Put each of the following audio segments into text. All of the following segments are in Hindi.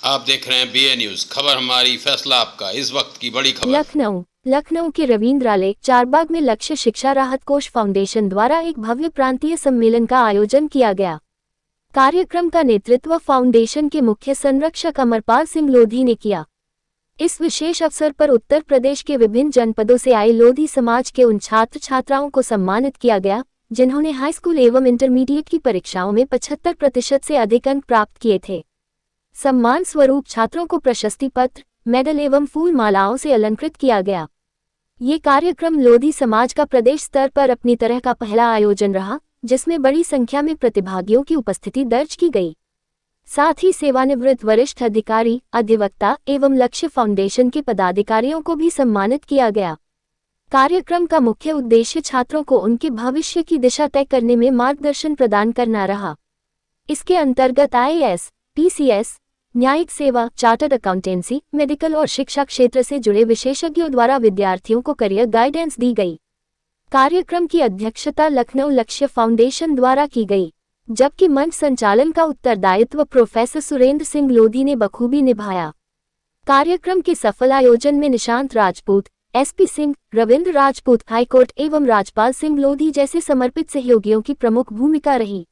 आप देख रहे हैं BA न्यूज, खबर हमारी फैसला आपका। इस वक्त की बड़ी खबर। लखनऊ के रविंद्रालय चारबाग में लक्ष्य शिक्षा राहत कोष फाउंडेशन द्वारा एक भव्य प्रांतीय सम्मेलन का आयोजन किया गया। कार्यक्रम का नेतृत्व फाउंडेशन के मुख्य संरक्षक अमरपाल सिंह लोधी ने किया। इस विशेष अवसर पर उत्तर प्रदेश के विभिन्न जनपदों से आए लोधी समाज के उन छात्र छात्राओं को सम्मानित किया गया जिन्होंने हाई स्कूल एवं इंटरमीडिएट की परीक्षाओं में 75% से अधिक अंक प्राप्त किए थे। सम्मान स्वरूप छात्रों को प्रशस्ति पत्र, मेडल एवं फूल मालाओं से अलंकृत किया गया। ये कार्यक्रम लोधी समाज का प्रदेश स्तर पर अपनी तरह का पहला आयोजन रहा, जिसमें बड़ी संख्या में प्रतिभागियों की उपस्थिति दर्ज की गई। साथ ही सेवानिवृत्त वरिष्ठ अधिकारी, अधिवक्ता एवं लक्ष्य फाउंडेशन के पदाधिकारियों को भी सम्मानित किया गया। कार्यक्रम का मुख्य उद्देश्य छात्रों को उनके भविष्य की दिशा तय करने में मार्गदर्शन प्रदान करना रहा। इसके अंतर्गत IAS, PCS, न्यायिक सेवा, चार्टर्ड अकाउंटेंसी, मेडिकल और शिक्षा क्षेत्र से जुड़े विशेषज्ञों द्वारा विद्यार्थियों को करियर गाइडेंस दी गई। कार्यक्रम की अध्यक्षता लखनऊ लक्ष्य फाउंडेशन द्वारा की गई, जबकि मंच संचालन का उत्तरदायित्व प्रोफेसर सुरेंद्र सिंह लोधी ने बखूबी निभाया। कार्यक्रम के सफल आयोजन में निशांत राजपूत, SP सिंह, रविंद्र राजपूत, हाईकोर्ट एवं राजपाल सिंह लोधी जैसे समर्पित सहयोगियों की प्रमुख भूमिका रही।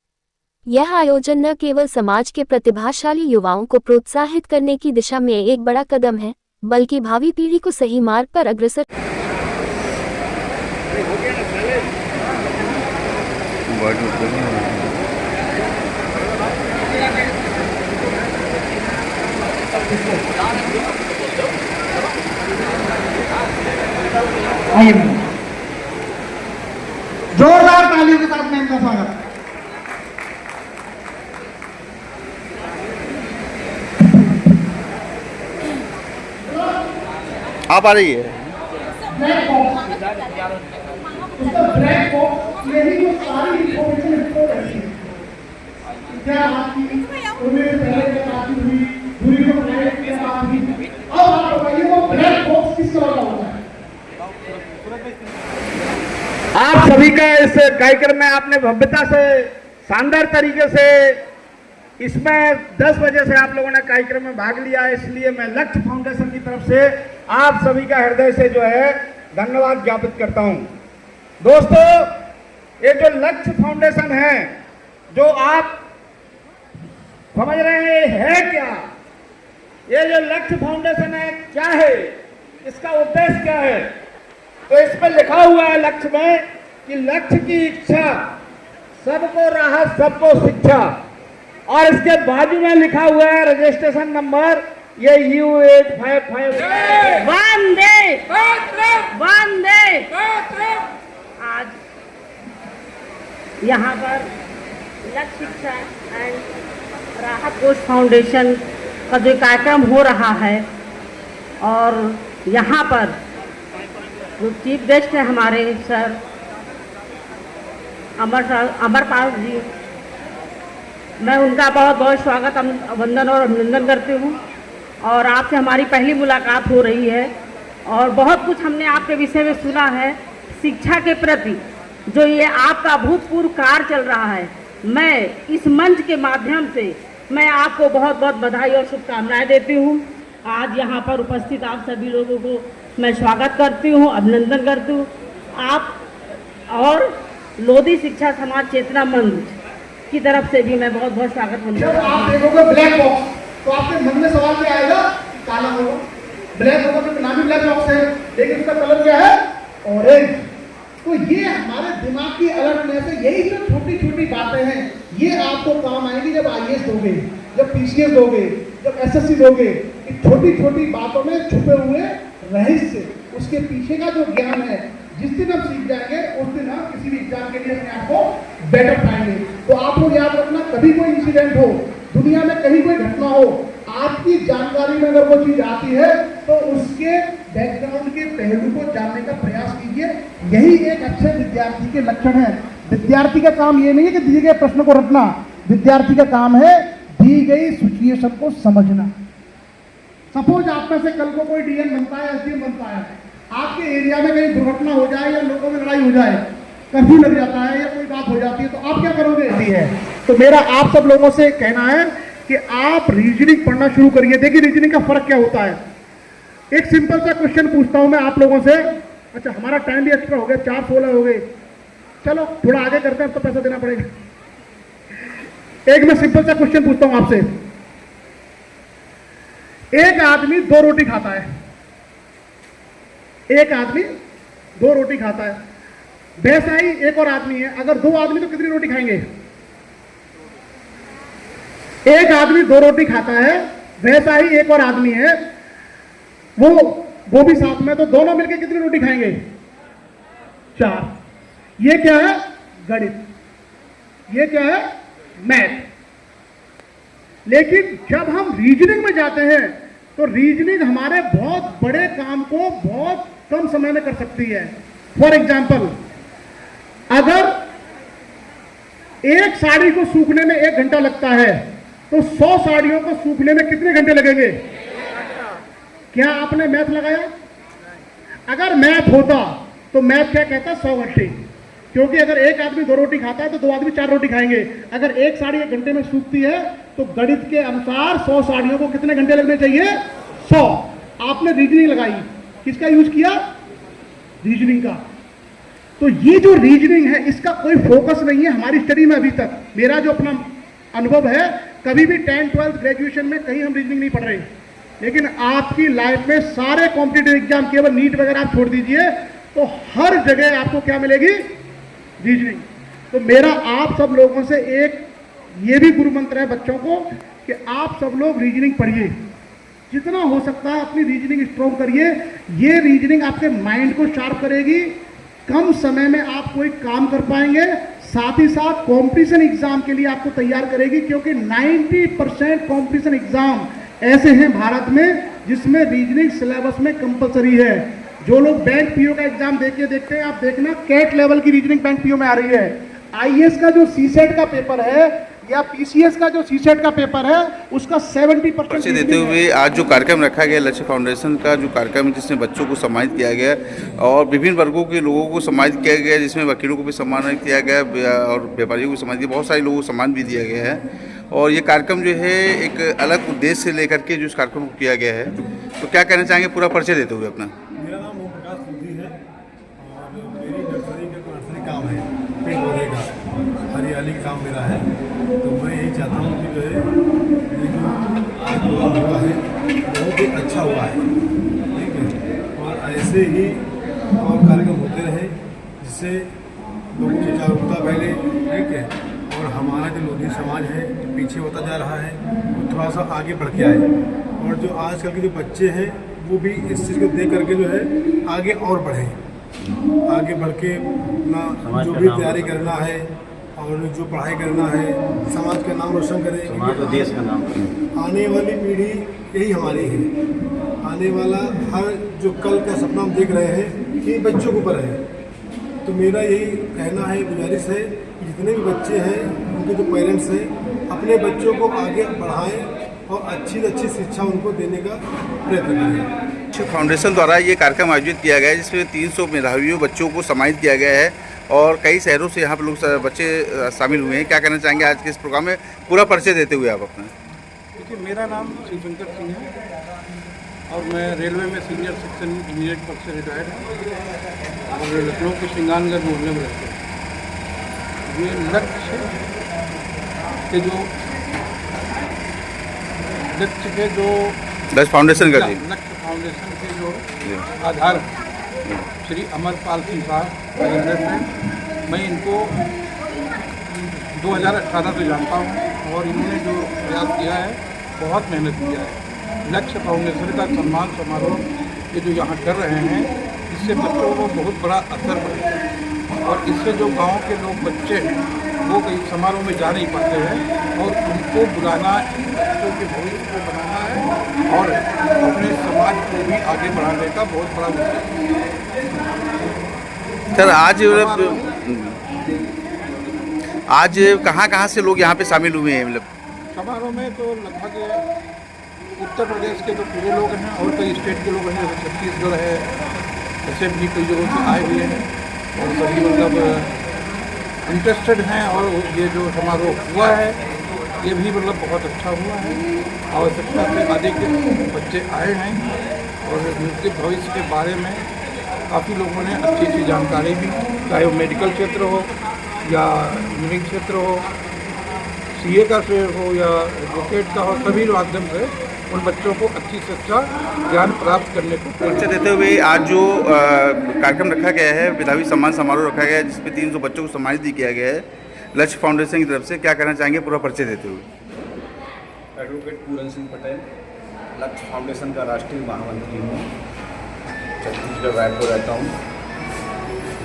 यह आयोजन न केवल समाज के प्रतिभाशाली युवाओं को प्रोत्साहित करने की दिशा में एक बड़ा कदम है, बल्कि भावी पीढ़ी को सही मार्ग पर अग्रसर जोरदार तालियों के साथ मैम का स्वागत। आप आ रही है आप सभी का इस कार्यक्रम में आपने भव्यता से, शानदार तरीके से, इसमें 10 बजे से आप लोगों ने कार्यक्रम में भाग लिया है, इसलिए मैं लक्ष्य फाउंडेशन की तरफ से आप सभी का हृदय से जो है धन्यवाद ज्ञापित करता हूं। दोस्तों, ये जो लक्ष्य फाउंडेशन है, जो आप समझ रहे हैं क्या, ये जो लक्ष्य फाउंडेशन है क्या है, इसका उद्देश्य क्या है, तो इस पर लिखा हुआ है लक्ष्य में कि लक्ष्य की इच्छा, सबको राहत सबको शिक्षा, और इसके बाजू में लिखा हुआ है रजिस्ट्रेशन नंबर, ये U855 वंदे। आज यहाँ पर लक्ष्य शिक्षा एंड राहत कोष फाउंडेशन का जो कार्यक्रम हो रहा है, और यहाँ पर जो चीफ गेस्ट है हमारे सर अमरपाल जी, मैं उनका बहुत बहुत स्वागत, वंदन और अभिनंदन करती हूँ। और आपसे हमारी पहली मुलाकात हो रही है और बहुत कुछ हमने आपके विषय में सुना है। शिक्षा के प्रति जो ये आपका भूतपूर्व कार्य चल रहा है, मैं इस मंच के माध्यम से मैं आपको बहुत बहुत बधाई और शुभकामनाएं देती हूँ। आज यहाँ पर उपस्थित आप सभी लोगों को मैं स्वागत करती हूँ, अभिनंदन करती हूँ। आप और लोधी शिक्षा समाज चेतना मंच की तरफ से भी मैं बहुत बहुत स्वागत करता हूँ। जब आप देखोगे ब्लैक बॉक्स तो आपके मन में सवाल क्या आएगा, काला होगा, ब्लैक होगा, तो नाम ही ब्लैक बॉक्स है, लेकिन उसका कलर क्या है, ऑरेंज। तो ये हमारे दिमाग की अलर्टनेस है। यही जो छोटी छोटी बातें हैं, ये आपको काम आएंगी जब IAS दोगे, जब PCS दोगे, जब SSC दोगे। छोटी छोटी बातों में छुपे हुए रहस्य, उसके पीछे का जो ज्ञान है, जिस दिन हम सीख जाएंगे उस दिन हम किसी भी एग्जाम के लिए अपने आप को बेटर पाएंगे। तो आप लोग याद रखना, कभी कोई इंसिडेंट हो, दुनिया में कहीं कोई घटना हो, आपकी जानकारी में अगर वो चीज आती है तो उसके बैकग्राउंड के पहलू को जानने का प्रयास कीजिए। यही एक अच्छे विद्यार्थी के लक्षण है। विद्यार्थी का काम ये नहीं है कि दिए गए प्रश्न को रटना, विद्यार्थी का काम है दी गई सिचुएशन को समझना। सपोज आप में से कल को कोई DN बनता है, SDM बनता है, आपके एरिया में कहीं दुर्घटना हो जाए या लोगों में लड़ाई हो जाए, कर्फ्यू लग जाता है या कोई बात हो जाती है, तो आप क्या करोगे? तो मेरा आप सब लोगों से कहना है कि आप रीजनिंग पढ़ना शुरू करिए। देखिए रीजनिंग का फर्क क्या होता है। एक सिंपल सा क्वेश्चन पूछता हूं मैं आप लोगों से। अच्छा हमारा टाइम भी एक्स्ट्रा हो गया, 4:16 हो गए, चलो थोड़ा आगे करते हैं, अब तो पैसा देना पड़ेगा। एक मैं सिंपल सा क्वेश्चन पूछता हूं आपसे। एक आदमी 2 रोटी खाता है, एक आदमी 2 रोटी खाता है। वैसा ही एक और आदमी है, अगर 2 आदमी तो कितनी रोटी खाएंगे? एक आदमी 2 रोटी खाता है, वैसा ही एक और आदमी है, वो भी साथ में, तो दोनों मिलकर कितनी रोटी खाएंगे? 4। ये क्या है? गणित। ये क्या है? मैथ। लेकिन जब हम रीजनिंग में जाते हैं तो रीजनिंग हमारे बहुत बड़े काम को बहुत कम समय में कर सकती है। फॉर एग्जाम्पल, अगर एक साड़ी को सूखने में 1 घंटा लगता है तो 100 साड़ियों को सूखने में कितने घंटे लगेंगे? क्या आपने मैथ लगाया? अगर मैथ होता तो मैथ क्या कहता? 100 घंटे। क्योंकि अगर एक आदमी 2 रोटी खाता है तो 2 आदमी 4 रोटी खाएंगे। अगर एक साड़ी 1 घंटे में सूखती है तो गणित के अनुसार 100 साड़ियों को कितने घंटे लगने चाहिए? 100। आपने रीजनिंग लगाई, किसका यूज किया? रीजनिंग का। तो ये जो रीजनिंग है इसका कोई फोकस नहीं है हमारी स्टडी में अभी तक। मेरा जो अपना अनुभव है, कभी भी 10th 12th ग्रेजुएशन में कहीं हम रीजनिंग नहीं पढ़ रहे। लेकिन आपकी लाइफ में सारे कॉम्पिटिटिव एग्जाम, केवल नीट वगैरह आप छोड़ दीजिए, तो हर जगह आपको क्या मिलेगी? रीजनिंग। तो मेरा आप सब लोगों से एक ये भी गुरु मंत्र है बच्चों को कि आप सब लोग रीजनिंग पढ़िए, जितना हो सकता है अपनी रीजनिंग स्ट्रॉन्ग करिए। ये रीजनिंग आपके माइंड को शार्प करेगी, कम समय में आप कोई काम कर पाएंगे, साथ ही साथ कंपटीशन एग्जाम के लिए आपको तैयार करेगी। क्योंकि 90% कंपटीशन एग्जाम ऐसे हैं भारत में जिसमें रीजनिंग सिलेबस में कंपलसरी है। जो लोग बैंक पीओ का एग्जाम देखते हैं, आप देखना कैट लेवल की रीजनिंग बैंक पीओ में आ रही है। आईएएस का जो सीसेट का पेपर है या पीसीएस का जो सीसेट का पेपर है उसका 70% देते हुए आज जो कार्यक्रम रखा गया लक्ष्य फाउंडेशन का जो कार्यक्रम है जिसमें बच्चों को सम्मानित किया गया और विभिन्न वर्गों के लोगों को सम्मानित किया गया, जिसमें वकीलों को भी सम्मानित किया गया और व्यापारियों को सम्मानित किया, बहुत सारे लोगों को सम्मान भी दिया गया है। और ये कार्यक्रम जो है एक अलग उद्देश्य से लेकर के जो इस कार्यक्रम को किया गया है, तो क्या कहना चाहेंगे पूरा परिचय देते हुए अपना? मेरा नाम ओम प्रकाश बुद्धि है और मेरी नर्सरी काम है, पेड़ पौधे का, हरियाली का काम मेरा है। तो मैं यही चाहता हूँ कि जो है ये जो आज प्रोग्राम हुआ है बहुत ही अच्छा हुआ है, ठीक है, और ऐसे ही और कार्यक्रम होते रहे जिससे लोगों की जागरूकता फैले, ठीक है, और हमारा जो लोधी समाज है पीछे होता जा रहा है वो थोड़ा सा आगे बढ़ के आए, और जो आजकल के जो बच्चे हैं वो भी इस चीज़ को देख करके जो है आगे और बढ़े, आगे बढ़ के अपना जो भी तैयारी करना है और जो पढ़ाई करना है, समाज का नाम रोशन करें, समाज और देश का नाम। आने वाली पीढ़ी यही हमारी है, आने वाला हर जो कल का सपना हम देख रहे हैं कि बच्चों के ऊपर है। तो मेरा यही कहना है, गुजारिश है कि जितने भी बच्चे हैं उनके जो पेरेंट्स हैं अपने बच्चों को आगे बढ़ाएं और अच्छी से अच्छी शिक्षा उनको देने का प्रयत्न करें। फाउंडेशन द्वारा ये कार्यक्रम आयोजित किया गया है जिसमें 300 मेधावियों बच्चों को सम्मानित किया गया है और कई शहरों से यहाँ पर लोग बच्चे शामिल हुए हैं। क्या कहना चाहेंगे आज के इस प्रोग्राम में? पूरा परिचय देते हुए आप अपना। देखिए, मेरा नाम शिवशंकर सिंह है और मैं रेलवे में सीनियर सेक्शन इंजीनियर पद से रिटायर्ड हूँ और लखनऊ के श्रृंगारनगर मोहल्ले में रहते हैं। ये लक्ष्य के जो लक्ष्य फाउंडेशन का लक्ष्य फाउंडेशन के जो आधार श्री अमरपाल सिंह साहब हैं, मैं इनको 2018 से जानता हूँ और इन्होंने जो प्रयास किया है बहुत मेहनत किया है। लक्ष्य फाउंडेशन का सम्मान समारोह ये जो यहाँ कर रहे हैं इससे बच्चों को बहुत बड़ा असर पड़ेगा और इससे जो गांव के लोग बच्चे हैं वो कहीं समारोह में जा नहीं पाते हैं और उनको बुलाना, बच्चों के भविष्य को बनाना है और अपने समाज को भी आगे बढ़ाने का बहुत बड़ा उद्देश्य है। सर आज कहाँ से लोग यहाँ पे शामिल हुए हैं? मतलब समारोह में तो लगभग उत्तर प्रदेश के तो पूरे लोग हैं और कई स्टेट के लोग हैं, जैसे छत्तीसगढ़ है, ऐसे भी कई जगहों से आए हुए हैं और सभी मतलब इंटरेस्टेड हैं और ये जो समारोह हुआ है ये भी मतलब बहुत अच्छा हुआ है। आवश्यकता से अधिक बच्चे आए हैं और उनके भविष्य के बारे में काफ़ी लोगों ने अच्छी अच्छी जानकारी भी, चाहे वो मेडिकल क्षेत्र हो या इंजीनियरिंग क्षेत्र हो, सीए का क्षेत्र हो या एडवोकेट का हो, सभी माध्यम से उन बच्चों को अच्छी से अच्छा ज्ञान प्राप्त करने को परिचय देते हुए आज जो कार्यक्रम रखा गया है, विधावी सम्मान समारोह रखा गया है, जिसमें 300 बच्चों को सम्मानित भी किया गया है लक्ष्य फाउंडेशन की तरफ से, क्या कहना चाहेंगे पूरा परिचय देते हुए? एडवोकेट पूरन सिंह पटेल, लक्ष्य फाउंडेशन का राष्ट्रीय महामंत्री हूँ, छत्तीसगढ़ रायपुर रहता हूँ।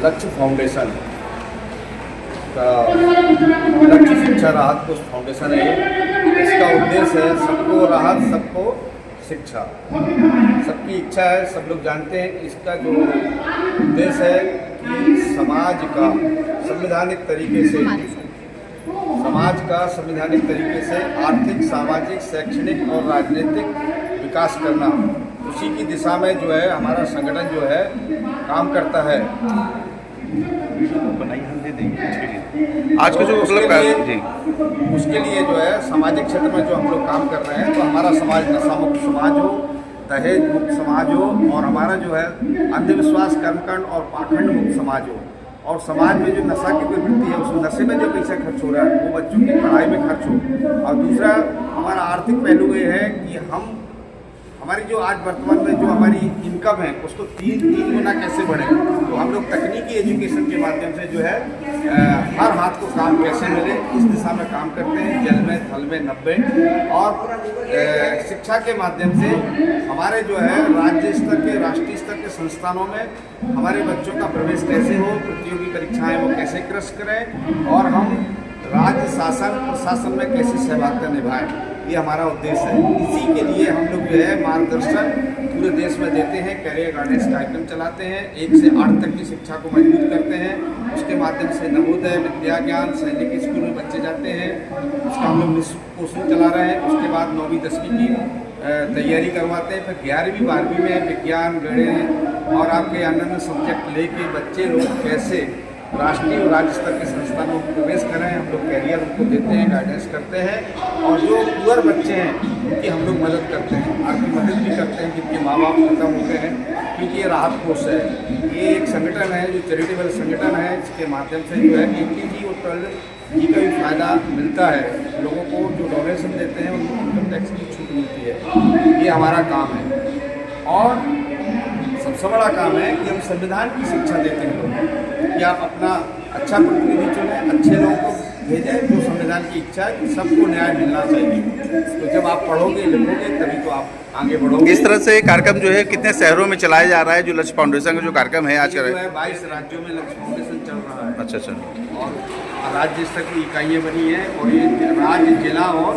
लक्ष्य फाउंडेशन का लक्ष्य शिक्षा राहत कोष फाउंडेशन है। इसका उद्देश्य है सबको राहत, सबको शिक्षा, सबकी इच्छा है, सब लोग जानते हैं। इसका जो उद्देश्य है कि समाज का संवैधानिक तरीके से आर्थिक, सामाजिक, शैक्षणिक और राजनीतिक विकास करना, उसी की दिशा में जो है हमारा संगठन जो है काम करता है। आज का जो उसके लिए जो है सामाजिक क्षेत्र में जो हम लोग काम कर रहे हैं, तो हमारा समाज नशा मुक्त समाज हो, दहेज मुक्त समाज हो, और हमारा जो है अंधविश्वास, कर्मकांड और पाखंड मुक्त समाज हो। और समाज में जो नशा की कोई वृत्ति है, उस नशे में जो पैसा खर्च हो रहा है वो बच्चों की पढ़ाई में खर्च हो। और दूसरा हमारा आर्थिक पहलू ये है कि हमारी जो आज वर्तमान में जो हमारी इनकम है उसको तीन गुना कैसे बढ़े। तो हम लोग तकनीकी एजुकेशन के माध्यम से जो है हर हाथ को काम कैसे मिले, इस दिशा में काम करते हैं। जल में, थल में, नब्बे, और शिक्षा के माध्यम से हमारे जो है राज्य स्तर के, राष्ट्रीय स्तर के संस्थानों में हमारे बच्चों का प्रवेश कैसे हो, प्रतियोगी परीक्षाएं वो कैसे क्रश करें, और हम राज्य शासन प्रशासन में कैसे सहभागिता निभाएं, ये हमारा उद्देश्य है। इसी के लिए हम लोग जो है मार्गदर्शन पूरे देश में देते हैं, कैरियर गाइडेंस कार्यक्रम चलाते हैं, 1 से 8 तक की शिक्षा को मजबूत करते हैं। उसके माध्यम से नवोदय, विद्या ज्ञान, सैनिक स्कूल में बच्चे जाते हैं, उसका हम लोग निःशुल्क कोचिंग चला रहे हैं। उसके बाद 9वीं 10वीं की तैयारी करवाते हैं। फिर 11वीं 12वीं में विज्ञान, गणित और आपके अन्य सब्जेक्ट लेके बच्चे लोग कैसे राष्ट्रीय और राज्य स्तर के संस्थानों में प्रवेश करें, हम लोग कैरियर उनको देते हैं, गाइडेंस करते हैं। और जो पुअर बच्चे हैं उनकी हम लोग मदद करते हैं, आर्थिक मदद भी करते हैं जिनके माँ बाप खत्म हो गए हैं, क्योंकि ये राहत कोष है। ये एक संगठन है जो चैरिटेबल संगठन है, इसके माध्यम से जो है 18G और 12G का भी फायदा मिलता है। लोगों को जो डोनेशन देते हैं उनको इनकम टैक्स की छूट मिलती है। ये हमारा काम है। और सबसे बड़ा काम है कि हम संविधान की शिक्षा देते हैं लोगों कि आप अपना अच्छा प्रतिनिधि चुनें, अच्छे लोगों को भेजें, जो संविधान की इच्छा है कि सबको न्याय मिलना चाहिए। तो जब आप पढ़ोगे लिखोगे तभी तो आप आगे बढ़ोगे। इस तरह से कार्यक्रम जो है कितने शहरों में चलाया जा रहा है, जो लक्ष्य फाउंडेशन का जो कार्यक्रम है आज का? 22 राज्यों में लक्ष्य फाउंडेशन चल रहा है। अच्छा। और राज्य स्तर की इकाइयाँ बनी हैं, और ये राज्य, जिला और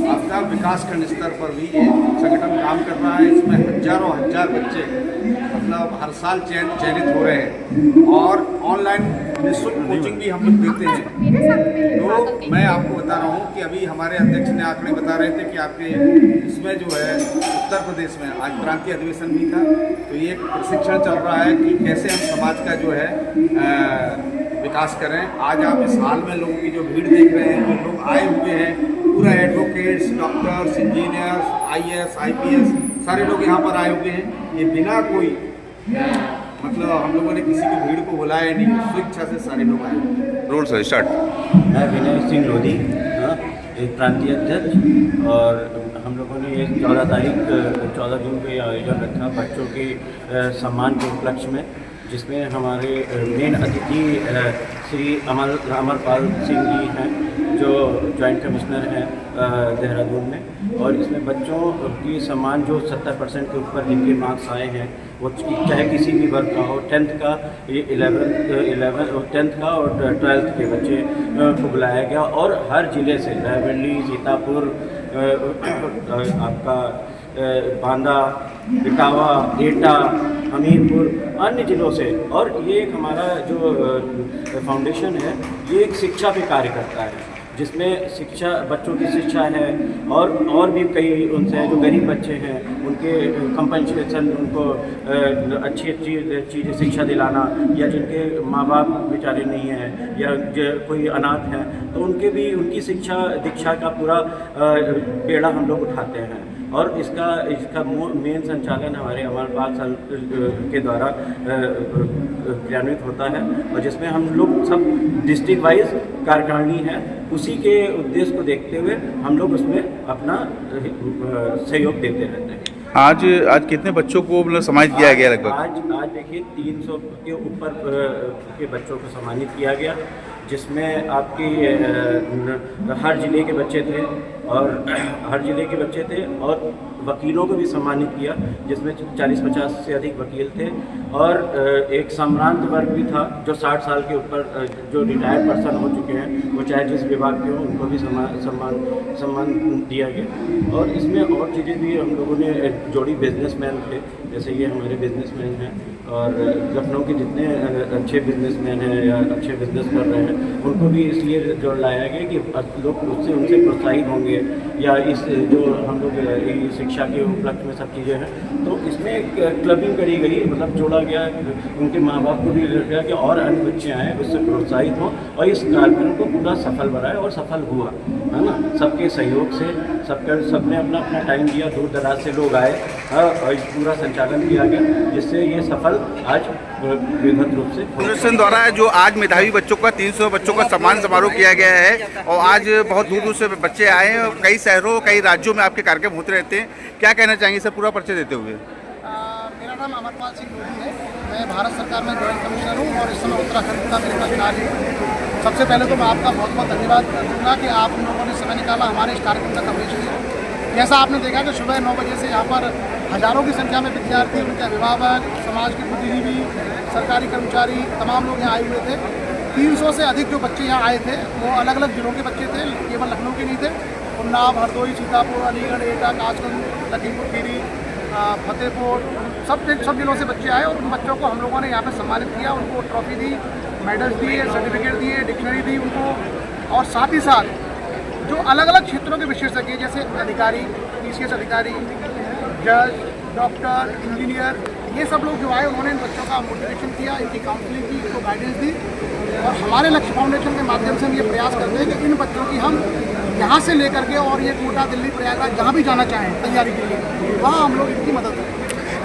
आपका विकासखंड स्तर पर भी ये संगठन काम कर रहा है। इसमें हजारों हजार बच्चे मतलब हर साल चयनित हो रहे हैं, और ऑनलाइन निःशुल्क कोचिंग भी हम लोग देते हैं। तो मैं आपको बता रहा हूँ कि अभी हमारे अध्यक्ष ने आंकड़े बता रहे थे कि आपके इसमें जो है उत्तर प्रदेश में आज प्रांतीय अधिवेशन भी था, तो ये एक प्रशिक्षण चल रहा है कि कैसे हम समाज का जो है विकास करें। आज आप इस हाल में लोगों की जो भीड़ देख रहे हैं, जो लोग आए हुए हैं, पूरा advocates, doctors, engineers, IAS, IPS सारे लोग यहाँ पर आए हुए हैं। ये बिना कोई मतलब हम लोगों ने किसी की भीड़ को बुलाया नहीं, स्वेच्छा से सारे लोग आए। Roll sir start. मैं विनय सिंह लोधी, एक प्रांतीय अध्यक्ष, और हम लोगों ने ये 14 जून को ये आयोजन रखा बच्चों के सम्मान के उपलक्ष्य में, जिसमें हमारे मेन अतिथि श्री अमरपाल सिंह जी हैं, जो जॉइंट कमिश्नर हैं देहरादून में। और इसमें बच्चों की सम्मान जो 70% के ऊपर जिनके मार्क्स आए हैं, वो चाहे किसी भी वर्ग का हो, 10th का, ये 10th का और 12th के बच्चे को बुलाया गया। और हर ज़िले से, रायबरेली, सीतापुर, आपका बांदा, इटावा, एटा, हमीरपुर, अन्य ज़िलों से। और ये एक हमारा जो फाउंडेशन है, ये एक शिक्षा पे कार्य करता है। जिसमें शिक्षा, बच्चों की शिक्षा है और भी कई उनसे जो गरीब बच्चे हैं उनके कंपनसेशन, उनको अच्छी चीज़ शिक्षा दिलाना, या जिनके माँ बाप बेचारे नहीं हैं या जो कोई अनाथ हैं तो उनके भी उनकी शिक्षा दीक्षा का पूरा बेड़ा हम लोग उठाते हैं। और इसका मेन संचालन हमारे अमरपाल के द्वारा क्रियान्वित होता है, और जिसमें हम लोग सब डिस्ट्रिक्ट वाइज कार्यकारिणी है, उसी के उद्देश्य को देखते हुए हम लोग उसमें अपना सहयोग देते रहते हैं। आज कितने बच्चों को मतलब सम्मानित किया गया लगभग? आज देखिए 300 के ऊपर के बच्चों को सम्मानित किया गया, जिसमें आपकी हर ज़िले के बच्चे थे और वकीलों को भी सम्मानित किया, जिसमें 40-50 से अधिक वकील थे, और एक सम्रांत वर्ग भी था जो 60 साल के ऊपर जो रिटायर्ड पर्सन हो चुके हैं, वो चाहे जिस विभाग के हों उनको भी सम्मान दिया गया। और इसमें और चीज़ें भी हम लोगों ने जोड़ी। बिजनेसमैन थे, जैसे ये हमारे बिजनेसमैन हैं, और लखनऊ के जितने अच्छे बिजनेसमैन हैं या अच्छे बिजनेस कर रहे हैं उनको भी इसलिए जोड़ लाया गया कि लोग उनसे प्रोत्साहित होंगे, या इस जो हम लोग शिक्षा के उपलक्ष्य में सब चीज़ें हैं, तो इसमें एक क्लबिंग करी गई, मतलब जोड़ा गया, उनके माँ बाप को भी गया कि और अन्य बच्चे आएँ, उससे प्रोत्साहित हों, और इस कार्यक्रम को पूरा सफल बनाए, और सफल हुआ, है ना। सबके सहयोग से सबने अपना टाइम दिया, दूर दराज से लोग आए, और पूरा संचालन किया गया, जिससे ये सफल आज विधिवत रूप से फाउंडेशन द्वारा जो आज मेधावी बच्चों का 300 बच्चों का सम्मान समारोह किया गया है, और आज बहुत दूर दूर से बच्चे आए हैं, और कई शहरों कई राज्यों में आपके कार्यक्रम होते रहते हैं। क्या कहना चाहेंगे सर पूरा परिचय देते हुए? मेरा नाम अमरपाल सिंह लोधी है, मैं भारत सरकार में जॉइंट कमिश्नर हूँ और इस समय उत्तराखंड का मेरे पास कार्य है। सबसे पहले तो मैं आपका बहुत बहुत धन्यवाद दूँगा कि आप लोगों ने समय निकाला हमारे इस कार्यक्रम का कवरेज किया। जैसा आपने देखा कि सुबह 9 बजे से यहाँ पर हज़ारों की संख्या में विद्यार्थी, उनके अभिभावक, समाज के बुद्धिजीवी, सरकारी कर्मचारी, तमाम लोग यहाँ आए हुए थे। 300 से अधिक जो बच्चे यहाँ आए थे वो अलग अलग जिलों के बच्चे थे, केवल लखनऊ के नहीं थे। उन्नाव, हरदोई, सीतापुर, अलीगढ़, एटा, कासगंज, लखीमपुर खीरी, फतेहपुर, सब जिलों से बच्चे आए, और उन बच्चों को हम लोगों ने यहाँ पर सम्मानित किया। उनको ट्रॉफी दी, मेडल्स दिए, सर्टिफिकेट दिए, डिक्शनरी दी उनको, और साथ ही साथ जो अलग अलग क्षेत्रों के विशेषज्ञ जैसे अधिकारी, PCS अधिकारी, जज, डॉक्टर, इंजीनियर, ये सब लोग जो आए उन्होंने इन बच्चों का मोटिवेशन किया, इनकी काउंसलिंग की, इनको गाइडेंस दी। और हमारे लक्ष्य फाउंडेशन के माध्यम से हम ये प्रयास करते हैं कि इन बच्चों की हम यहाँ से लेकर के और ये कोटा, दिल्ली, प्रयागराज जहाँ भी जाना चाहें तैयारी के लिए, वहाँ हम लोग इनकी मदद करें।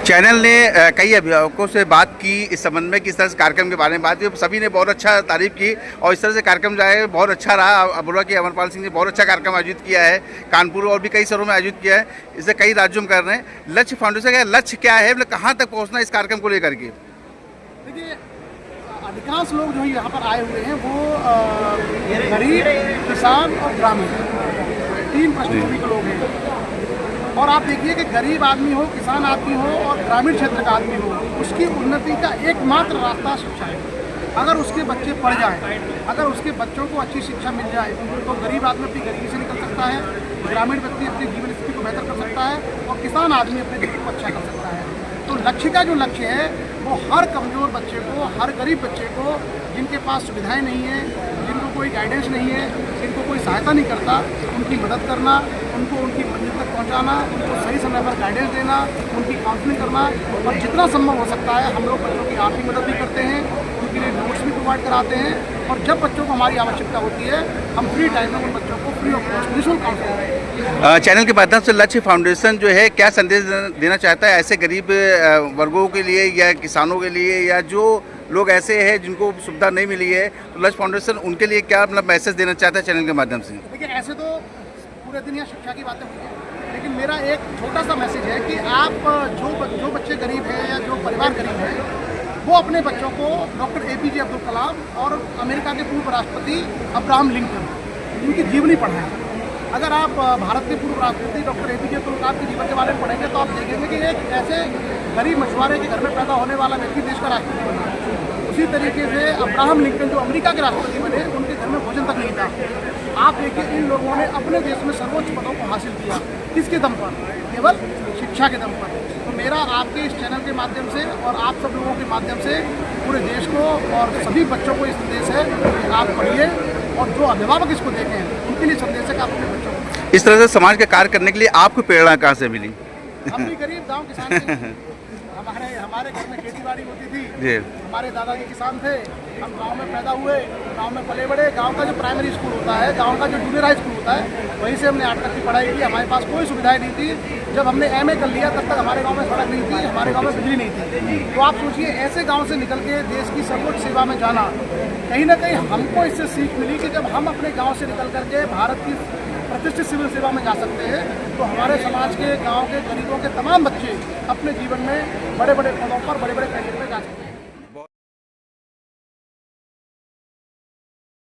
चैनल ने कई अभिभावकों से बात की इस संबंध में, किस तरह से कार्यक्रम के बारे में बात की, सभी ने बहुत अच्छा तारीफ की, और इस तरह से कार्यक्रम जो है बहुत अच्छा रहा। बोला कि अमरपाल सिंह ने बहुत अच्छा कार्यक्रम आयोजित किया है, कानपुर और भी कई शहरों में आयोजित किया है, इसे कई राज्यों में कर रहे हैं। लक्ष्य फाउंडेशन का लक्ष्य क्या है, मतलब कहाँ तक पहुँचना इस कार्यक्रम को लेकर के? देखिए, अधिकांश लोग जो यहाँ पर आए हुए हैं वो गरीब, किसान और ग्रामीण, 3 पृष्ठभूमि के लोग हैं। और आप देखिए कि गरीब आदमी हो, किसान आदमी हो और ग्रामीण क्षेत्र का आदमी हो, उसकी उन्नति का एकमात्र रास्ता शिक्षा है। अगर उसके बच्चे पढ़ जाएं, अगर उसके बच्चों को अच्छी शिक्षा मिल जाए तो गरीब आदमी अपनी गरीबी से निकल सकता है, ग्रामीण व्यक्ति अपनी जीवन स्थिति को बेहतर कर सकता है, और किसान आदमी अपने जीवन को अच्छा कर सकता है। तो लक्ष्य का जो लक्ष्य है वो हर कमज़ोर बच्चे को, हर गरीब बच्चे को, जिनके पास सुविधाएं नहीं है, जिनको कोई गाइडेंस नहीं है, जिनको कोई सहायता नहीं करता, उनकी मदद करना, उनको उनकी मंजिल तक पहुंचाना, उनको सही समय पर गाइडेंस देना, उनकी काउंसलिंग करना, और जितना संभव हो सकता है हम लोग बच्चों की आर्थिक मदद भी करते हैं, उनके लिए नोट्स भी प्रोवाइड कराते हैं, और जब बच्चों को हमारी आवश्यकता होती है हम फ्री टाइम में उन बच्चों को फ्री ऑफ कॉस्ट निःशुल्क काउंसलिंग करते हैं। चैनल के माध्यम से लक्ष्य फाउंडेशन जो है क्या संदेश देना चाहता है ऐसे गरीब वर्गों के लिए, या किसानों के लिए, या जो लोग ऐसे हैं जिनको सुविधा नहीं मिली है, तो लक्ष्य फाउंडेशन उनके लिए क्या मतलब मैसेज देना चाहता है चैनल के माध्यम से? देखिए, ऐसे तो पूरे दिन यहाँ शिक्षा की बातें हुई हैं, लेकिन मेरा एक छोटा सा मैसेज है कि आप जो बच्चे गरीब हैं या जो परिवार गरीब है, वो अपने बच्चों को डॉक्टर APJ अब्दुल कलाम और अमेरिका के पूर्व राष्ट्रपति अब्राहम लिंकन, इनकी जीवनी पढ़ाएं। अगर आप भारत के पूर्व राष्ट्रपति डॉक्टर APJ अब्दुल कलाम के जीवन के बारे में पढ़ेंगे तो आप देखेंगे कि एक ऐसे गरीब मछुआरे के घर में पैदा होने वाला व्यक्ति देश का राष्ट्रपति बना। उसी तरीके से अब्राहम लिंकन जो अमेरिका के राष्ट्रपति बने, उनके घर में भोजन तक नहीं था। आप देखिए, इन लोगों ने अपने देश में सर्वोच्च पदों को हासिल किया, किसके दम पर? केवल शिक्षा के दम पर। तो मेरा आपके इस चैनल के माध्यम से और आप सब लोगों के माध्यम से पूरे देश को और सभी बच्चों को ये संदेश है कि आप पढ़िए और जो अभिभावक इसको देखें उनके लिए संदेश है कि आप अपने बच्चों को इस तरह से समाज का कार्य करने के लिए आपको प्रेरणा कहाँ से मिली? हम भी गरीब गांव किसान थे। हमारे घर में खेती बाड़ी होती थी जी। हमारे दादाजी किसान थे, हम गांव में पैदा हुए, गांव में पले बड़े। गांव का जो प्राइमरी स्कूल होता है, गांव का जो जूनियर हाई स्कूल होता है, वहीं से हमने 8 तक की पढ़ाई की। हमारे पास कोई सुविधाएं नहीं थी। जब हमने MA कर लिया तब तक हमारे गांव में सड़क नहीं थी, हमारे गांव में बिजली नहीं थी। तो आप सोचिए ऐसे गाँव से निकल के देश की सर्वोच्च सेवा में जाना, कहीं ना कहीं हमको इससे सीख मिली कि जब हम अपने गाँव से निकल करके भारत की प्रतिष्ठित सिविल सेवा में जा सकते हैं तो हमारे समाज के गांव के गरीबों के तमाम बच्चे अपने जीवन में बड़े बड़े पदों पर बड़े बड़े